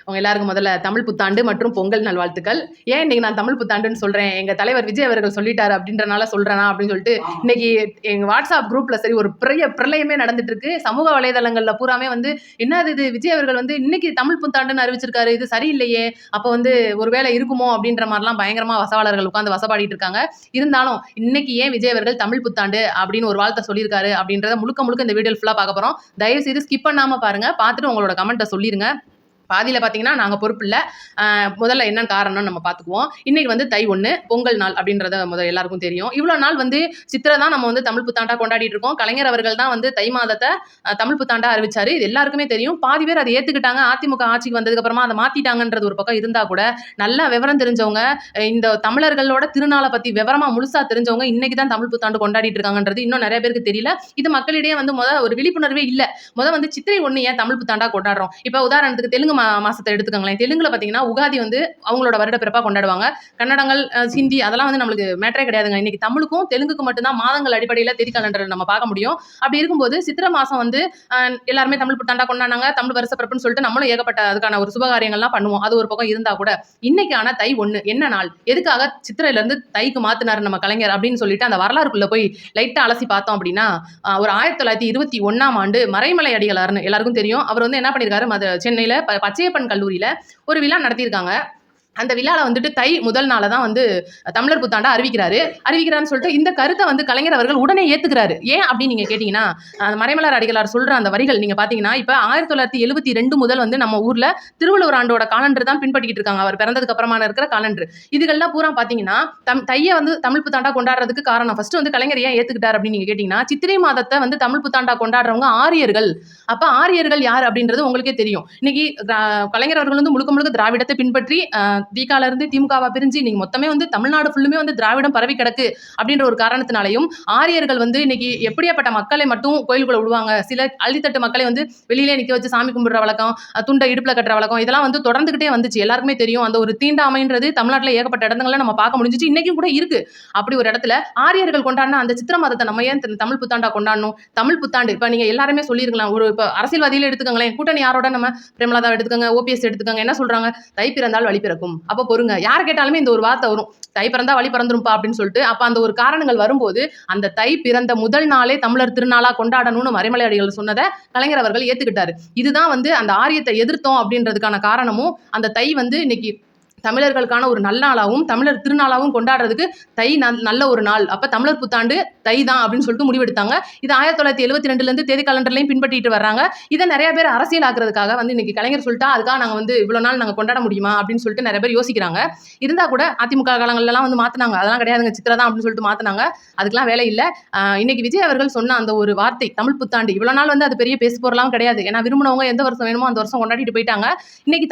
அவங்க எல்லாருக்கும் முதல்ல தமிழ் புத்தாண்டு மற்றும் பொங்கல் நல்வாழ்த்துக்கள். ஏன் இன்னைக்கு நான் தமிழ் புத்தாண்டுன்னு சொல்றேன், எங்க தலைவர் விஜய் அவர்கள் சொல்லிட்டாரு அப்படின்றனால சொல்றேனா அப்படின்னு சொல்லிட்டு இன்னைக்கு எங்க வாட்ஸ்அப் குரூப்ல சரி ஒரு பெரிய பிரளயமே நடந்துட்டு இருக்கு. சமூக வலைதளங்கள்ல பூராமே வந்து என்னது இது விஜய் அவர்கள் வந்து இன்னைக்கு தமிழ் புத்தாண்டுன்னு அறிவிச்சிருக்காரு, இது சரியில்லையே, அப்ப வந்து ஒருவேளை இருக்குமோ அப்படின்ற மாதிரிலாம் பயங்கரமா வசவாளர்கள் உட்காந்து வசப்பாடிட்டு இருக்காங்க. இருந்தாலும் இன்னைக்கு ஏன் விஜய் அவர்கள் தமிழ் புத்தாண்டு அப்படின்னு ஒரு வாழ்த்தை சொல்லியிருக்காரு அப்படின்றத முழுக்க முழுக்க இந்த வீடியோ ஃபுல்லா பார்க்க போறோம். தயவு செய்து ஸ்கிப் பண்ணாம பாருங்க, பார்த்துட்டு உங்களோட கமெண்ட்டை சொல்லிருங்க. பாதியில் பார்த்தீங்கன்னா நாங்கள் பொறுப்பு இல்லை. முதல்ல என்ன காரணம்னு நம்ம பார்த்துக்குவோம். இன்னைக்கு வந்து தை 1 பொங்கல் நாள் அப்படின்றத எல்லாருக்கும் தெரியும். இவ்வளோ நாள் வந்து சித்திரை தான் நம்ம வந்து தமிழ் புத்தாண்டா கொண்டாடிட்டு இருக்கோம். கலைஞர் அவர்கள் தான் வந்து தை மாதத்தை தமிழ் புத்தாண்டா அறிவிச்சாரு. இது எல்லாருக்குமே தெரியும். பாதி பேர் அதை ஏற்றுக்கிட்டாங்க. அதிமுக ஆட்சிக்கு வந்ததுக்கு அப்புறமா அதை மாத்திட்டாங்கன்றது ஒரு பக்கம் இருந்தால் கூட நல்லா விவரம் தெரிஞ்சவங்க, இந்த தமிழர்களோட திருநாளை பற்றி விவரமா முழுசா தெரிஞ்சவங்க இன்னைக்கு தான் தமிழ் புத்தாண்டு கொண்டாடிட்டு இருக்காங்கன்றது இன்னும் நிறைய பேருக்கு தெரியல. இது மக்களிடையே வந்து ஒரு விழிப்புணர்வே இல்லை. வந்து சித்திரை 1 ஏன் தமிழ் புத்தாண்டா கொண்டாடுறோம். இப்போ உதாரணத்துக்கு தெலுங்கு மாசத்தை எடுத்துக்கோங்களேன். தெலுங்குல பாத்தீங்கன்னா உகாதி வந்து அவங்களோட வருட பிறப்பா கொண்டாடுவாங்க. கன்னடங்கள், ஹிந்தி அதெல்லாம் வந்து நம்மளுக்கு மேட்டரே கிடையாதுங்க. இன்னைக்கு தமிழுக்கும் தெலுங்குக்கு மட்டும்தான் மாதங்கள் அடிப்படையில் தேதி கலண்டர் நம்ம பார்க்க முடியும். அப்படி இருக்கும்போது சித்திரை மாசம் வந்து எல்லாருமே தமிழ் புத்தாண்டா கொண்டாடினாங்க, தமிழ் வருஷ பிறப்புன்னு சொல்லிட்டு நம்மளும் ஏகப்பட்ட அதுக்கான ஒரு சுபகாரியங்கள்லாம் பண்ணுவோம். அது ஒரு பக்கம் இருந்தா கூட இன்னைக்கான தை 1 என்ன நாள், எதுக்காக சித்திரையில இருந்து தைக்கு மாத்தினாரு நம்ம கலைஞர் அப்படின்னு சொல்லிட்டு அந்த வரலாறுக்குள்ள போய் லைட்டா அலசி பார்த்தோம் அப்படின்னா, ஒரு 1921ஆம் ஆண்டு மறைமலை அடிகளார்னு எல்லாருக்கும் தெரியும். அவர் வந்து என்ன பண்ணிருக்காரு, சென்னையில பச்சையப்பன் கல்லூரியில ஒரு விழா நடத்தியிருக்காங்க. அந்த விழாவில் வந்துட்டு தை முதல் நாளை தான் வந்து தமிழர் புத்தாண்டா அறிவிக்கிறான்னு சொல்லிட்டு இந்த கருத்தை வந்து கலைஞர் அவர்கள் உடனே ஏத்துக்கிறாரு. ஏன் அப்படின்னு நீங்க கேட்டீங்கன்னா, மறைமலர் அடிகளார் சொல்ற அந்த வரிகள் நீங்க பாத்தீங்கன்னா, இப்ப 1972 முதல் வந்து நம்ம ஊர்ல திருவள்ளுவர் ஆண்டோட காலண்டர் தான் பின்பற்றிட்டு இருக்காங்க. அவர் பிறந்ததுக்கு அப்புறமா இருக்கிற காலண்டர். இதுகள்லாம் பூரா பாத்தீங்கன்னா தையை வந்து தமிழ் புத்தாண்டா கொண்டாடுறதுக்கு காரணம் ஃபர்ஸ்ட் வந்து கலைஞர் ஏன் ஏத்துக்கிட்டார் அப்படின்னு நீங்க கேட்டீங்கன்னா, சித்திரை மாதத்தை வந்து தமிழ் புத்தாண்டா கொண்டாடுறவங்க ஆரியர்கள். அப்ப ஆரியர்கள் யார் அப்படின்றது உங்களுக்கே தெரியும். இன்னைக்கு கலைஞர் அவர்கள் வந்து முழுக்க முழுக்க திராவிடத்தை பின்பற்றி திகால இருந்து திமுகவா பிரிஞ்சு நீங்க மொத்தமே வந்து தமிழ்நாடு ஃபுல்லுமே வந்து திராவிடம் பரவி கிடக்கு அப்படின்ற ஒரு காரணத்தினாலையும் ஆரியர்கள் வந்து இன்னைக்கு எப்படியாப்பட்ட மக்களை மட்டும் கோயிலுக்குள்ள விடுவாங்க. சில அள்ளித்தட்டு மக்களை வந்து வெளியிலே நிக்க வச்சு சாமி கும்பிடுற வழக்கம், துண்டை இடுப்புல கட்டுற வழக்கம் இதெல்லாம் வந்து தொடர்ந்துகிட்டே வந்துச்சு. எல்லாருக்குமே தெரியும். அந்த ஒரு தீண்டாமைன்றது தமிழ்நாட்டில் ஏகப்பட்ட இடங்கள்ல நம்ம பார்க்க முடிஞ்சிச்சு. இன்னைக்கும் கூட இருக்கு. அப்படி ஒரு இடத்துல ஆரியர்கள் கொண்டாடின அந்த சித்திரை மாதத்தை நம்ம ஏன் தமிழ் புத்தாண்டா கொண்டாடணும்? தமிழ் புத்தாண்டு இப்ப நீங்க எல்லாருமே சொல்லிருக்கலாம். ஒரு இப்ப அரசியல்வாதியில எடுத்துக்கோங்களேன், கூட்டணி யாரோட நம்ம பிரேமலதா எடுத்துக்கோங்க, ஓபிஎஸ் எடுத்துக்கோங்க, என்ன சொல்றாங்க, தை பிறந்தால் வழி பிறக்கும். அப்ப பொறுங்க, யார் கேட்டாலுமே இந்த ஒரு வார்த்தை வரும், தை பிறந்தா வழி பிறந்துரும்பா அப்படின்னு சொல்லிட்டு. அப்ப அந்த ஒரு காரணங்கள் வரும்போது அந்த தை பிறந்த முதல் நாளே தமிழர் திருநாளா கொண்டாடணும்னு மறைமலை அடிகள் சொன்னதை கலைஞர் அவர்கள் ஏத்துக்கிட்டாரு. இதுதான் வந்து அந்த ஆரியத்தை எதிர்த்தோம் அப்படின்றதுக்கான காரணமும் அந்த தை வந்து இன்னைக்கு தமிழர்களுக்கான ஒரு நல்ல நாளாகவும் தமிழர் திருநாளாகவும் கொண்டாடுறதுக்கு தை நல்ல ஒரு நாள். அப்ப தமிழர் புத்தாண்டு தை தான் அப்படின்னு சொல்லிட்டு முடிவெடுத்தாங்க. இது 1972 இருந்து தேதி கலண்டர்லையும் பின்பற்றிட்டு வர்றாங்க. இதை நிறைய பேர் அரசியல் ஆக்குறதுக்காக வந்து இன்னைக்கு கலைஞர் சொல்லிட்டா அதுக்காக நாங்க வந்து இவ்வளவு நாள் நாங்க கொண்டாட முடியுமா அப்படின்னு சொல்லிட்டு நிறைய பேர் யோசிக்கிறாங்க. இருந்தா கூட அதிமுக காலங்கள்லாம் வந்து மாத்தினாங்க. அதெல்லாம் கிடையாதுங்க, சித்திரை தான் அப்படின்னு சொல்லிட்டு மாத்தினாங்க. அதுக்கெல்லாம் வேலை இல்லை. இன்னைக்கு விஜய் அவர்கள் சொன்ன அந்த ஒரு வார்த்தை தமிழ் புத்தாண்டு இவ்வளவு நாள் வந்து அது பெரிய பேசு பொருளாம் கிடையாது. ஏன்னா விரும்பினவங்க எந்த வருஷம் வேணுமோ அந்த வருஷம் கொண்டாடிட்டு போயிட்டாங்க. இன்னைக்கு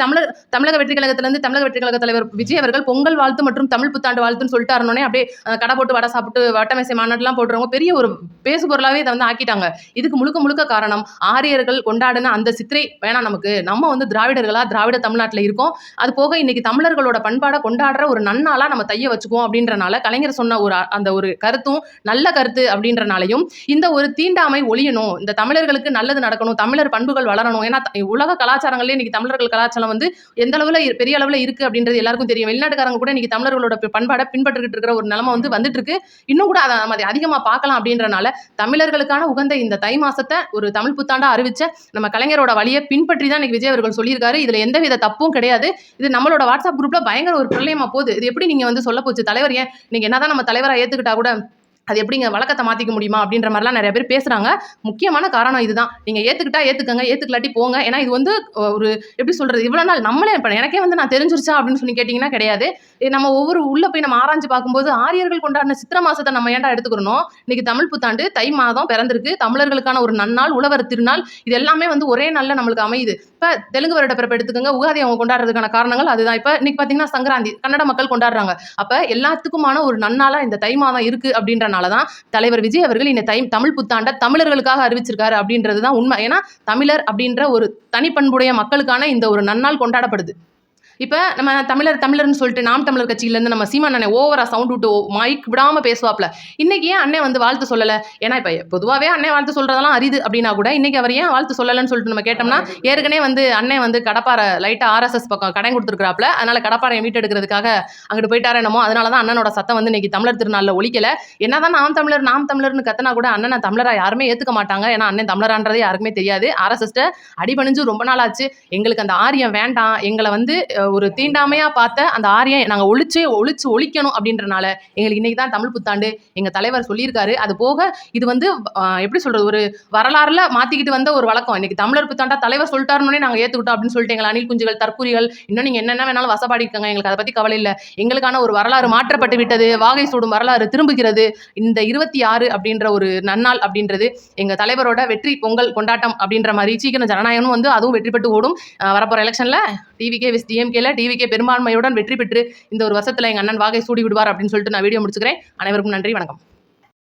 தமிழக வெற்றி கழகத்துல இருந்து தமிழக வெற்றி கழக தலைவர் விஜய் அவர்கள் பொங்கல் வாழ்த்து மற்றும் தமிழ் புத்தாண்டு வாழ்த்துன்னு சொல்லிட்டாருனே அப்படியே கடை போட்டு வடை சாப்பிட்டு வட்டமேசை மாநாடுலாம் போடுறவங்க பெரிய ஒரு பேசு பொருளாவே இதை வந்து ஆக்கிட்டாங்க. இதுக்கு முழுக்க முழுக்க காரணம் ஆரியர்கள் கொண்டாடின அந்த சித்திரை வேணாம் நமக்கு. நம்ம வந்து திராவிடர்களா திராவிட தமிழ்நாட்டில் இருக்கோம். அது போக இன்னைக்கு தமிழர்களோட பண்பாடை கொண்டாடுற ஒரு நன்னாளா நம்ம தைய வச்சுக்குவோம் அப்படின்றனால கலைஞர் சொன்ன அந்த ஒரு கருத்தும் நல்ல கருத்து அப்படின்றனாலையும் இந்த ஒரு தீண்டாமை ஒழியணும், இந்த தமிழர்களுக்கு நல்லது நடக்கணும், தமிழர் பண்புகள் வளரணும். ஏன்னா உலக கலாச்சாரங்களே இன்னைக்கு தமிழர்கள் கலாச்சாரம் வந்து எந்த அளவுல பெரிய அளவுல இருக்கு அப்படின்றது எல்லாருக்கும் தெரியும். வெளிநாட்டுக்காரங்க கூட இன்னைக்கு தமிழர்களோட பண்பாடை பின்பற்றிட்டு இருக்கிற ஒரு நிலைமை வந்து வந்துட்டு இருக்கு. இன்னும் கூட அதை நம்ம அதிகமா பார்க்கலாம் அப்படின்றனால தமிழர்களுக்கான உகந்த இந்த தை மாசத்தை ஒரு தமிழ் புத்தாண்டா அறிவிச்ச நம்ம கலைஞரோட வழியை பின்பற்றி தான் இன்னைக்கு விஜய் அவர்கள் சொல்லியிருக்காரு. இதுல எந்தவித தப்பும் கிடையாது. இது நம்மளோட வாட்ஸ்அப் குரூப்ல பயங்கர ஒரு பிரளயமா போகுது. இது எப்படி நீங்க வந்து சொல்ல போச்சு தலைவர் ஏன் நீங்க என்னதான் நம்ம தலைவரா ஏத்துக்கிட்டா கூட அது எப்படிங்க வழக்கத்தை மாத்திக்க முடியுமா அப்படின்ற மாதிரிலாம் நிறைய பேர் பேசுறாங்க. முக்கியமான காரணம் இதுதான். நீங்க ஏத்துக்கிட்டா ஏத்துக்கங்க, ஏத்துக்கலாட்டி போங்க. ஏன்னா இது வந்து ஒரு எப்படி சொல்றது, இவ்வளவு நாள் நம்மளே எனக்கே வந்து நான் தெரிஞ்சிருச்சா அப்படின்னு சொல்லி கேட்டீங்கன்னா கிடையாது. நம்ம ஒவ்வொரு உள்ள போய் நம்ம ஆராய்ஞ்சு பார்க்கும்போது ஆரியர்கள் கொண்டாடின சித்திரை மாசத்தை நம்ம ஏன்டா எடுத்துக்கிறோம். இன்னைக்கு தமிழ் புத்தாண்டு தை மாதம் பிறந்திருக்கு, தமிழர்களுக்கான ஒரு நன்னாள், உழவர் திருநாள், இது எல்லாமே வந்து ஒரே நாள்ல நம்மளுக்கு அமையுது. இப்ப தெலுங்கு வருட பிறப்பு எடுத்துக்கோங்க, உகாதி அவங்க கொண்டாடுறதுக்கான காரணங்கள் அதுதான். இப்ப இன்னைக்கு பாத்தீங்கன்னா சங்கராந்தி கன்னட மக்கள் கொண்டாடுறாங்க. அப்ப எல்லாத்துக்குமான ஒரு நன்னாளா இந்த தை மாதம் இருக்கு அப்படின்ற தான் தலைவர் விஜய் அவர்கள் இந்த தமிழ் புத்தாண்டை தமிழர்களுக்காக அறிவிச்சிருக்காரு அப்படின்றதுதான் உண்மை. ஏன்னா தமிழர் அப்படின்ற ஒரு தனிப்பண்புடைய மக்களுக்கான இந்த ஒரு நன்னாள் கொண்டாடப்படுது. இப்ப நம்ம தமிழர்ன்னு சொல்லிட்டு நாம் தமிழர் கட்சியிலேருந்து நம்ம சீமான் அண்ணன் ஓவரா சவுண்ட் விட்டு மைக் விடாம பேசுவாப்ல. இன்னைக்கு ஏன் அண்ணன் வந்து வாழ்த்து சொல்லல? ஏன்னா இப்ப பொதுவாவே அண்ணன் வாழ்த்து சொல்றதெல்லாம் அரிது அப்படின்னா கூட இன்னைக்கு அவர் ஏன் வாழ்த்து சொல்லலன்னு சொல்லிட்டு நம்ம கேட்டோம்னா, ஏற்கனவே வந்து அண்ணன் வந்து கடப்பாரை லைட்டா RSS பக்கம் கடன் கொடுத்துருக்காப்ல. அதனால கடப்பாறையை மீட்டெடுக்கிறதுக்காக அங்கிட்டு போயிட்டாரோ என்னமோ. அதனாலதான் அண்ணனோட சத்தம் வந்து இன்னைக்கு தமிழர் திருநாள்ல ஒலிக்கல. என்னதான் நாம் தமிழர்னு கத்தனா கூட அண்ணனை தமிழரா யாருமே ஏத்துக்க மாட்டாங்க. ஏன்னா அண்ணன் தமிழரான்றதே யாருக்குமே தெரியாது. RSS அடிபணிஞ்சு ரொம்ப நாள் ஆச்சு. எங்களுக்கு அந்த ஆரியம் வேண்டாம், எங்களை வந்து ஒரு தீண்டாமையா பார்த்த அந்த ஆரியம் நாங்க ஒழிக்கணும் அப்படின்றனால எங்களுக்கு இன்னைக்கு தான் தமிழ் புத்தாண்டு எங்க தலைவர் சொல்லியிருக்காரு. அது போக இது வந்து எப்படி சொல்றது, ஒரு வரலாறுல மாத்திக்கிட்டு வந்த ஒரு வழக்கம். இன்னைக்கு தமிழர் புத்தாண்டா தலைவர் சொல்லிட்டாருன்னே நாங்க ஏத்துக்கிட்டோம் அப்படின்னு சொல்லிட்டு எங்களை அணில் குஞ்சுகள், தற்குறிகள், இன்னும் நீங்க என்னென்ன வேணாலும் வசப்பாடிக்காங்க, எங்களுக்கு அதை பத்தி கவலை இல்லை. எங்களுக்கான ஒரு வரலாறு மாற்றப்பட்டு விட்டது, வாகை சூடும் வரலாறு திரும்புகிறது. இந்த 26 அப்படின்ற ஒரு நன்னாள் அப்படின்றது எங்க தலைவரோட வெற்றி பொங்கல் கொண்டாட்டம் அப்படின்ற மாதிரி சீக்கிரம் ஜனநாயகமும் வந்து அதுவும் வெற்றி பெற்று ஓடும். வரப்போற எலெக்ஷன்ல டிவிகே விஸ் டிஎம்கேல டிவிகே பெரும்பான்மையுடன் வெற்றி பெற்று இந்த ஒரு வருஷத்துல எங்க அண்ணன் வாகை சூடி விடுவார் அப்படின்னு சொல்லிட்டு நான் வீடியோ முடிச்சுக்கிறேன். அனைவருக்கும் நன்றி, வணக்கம்.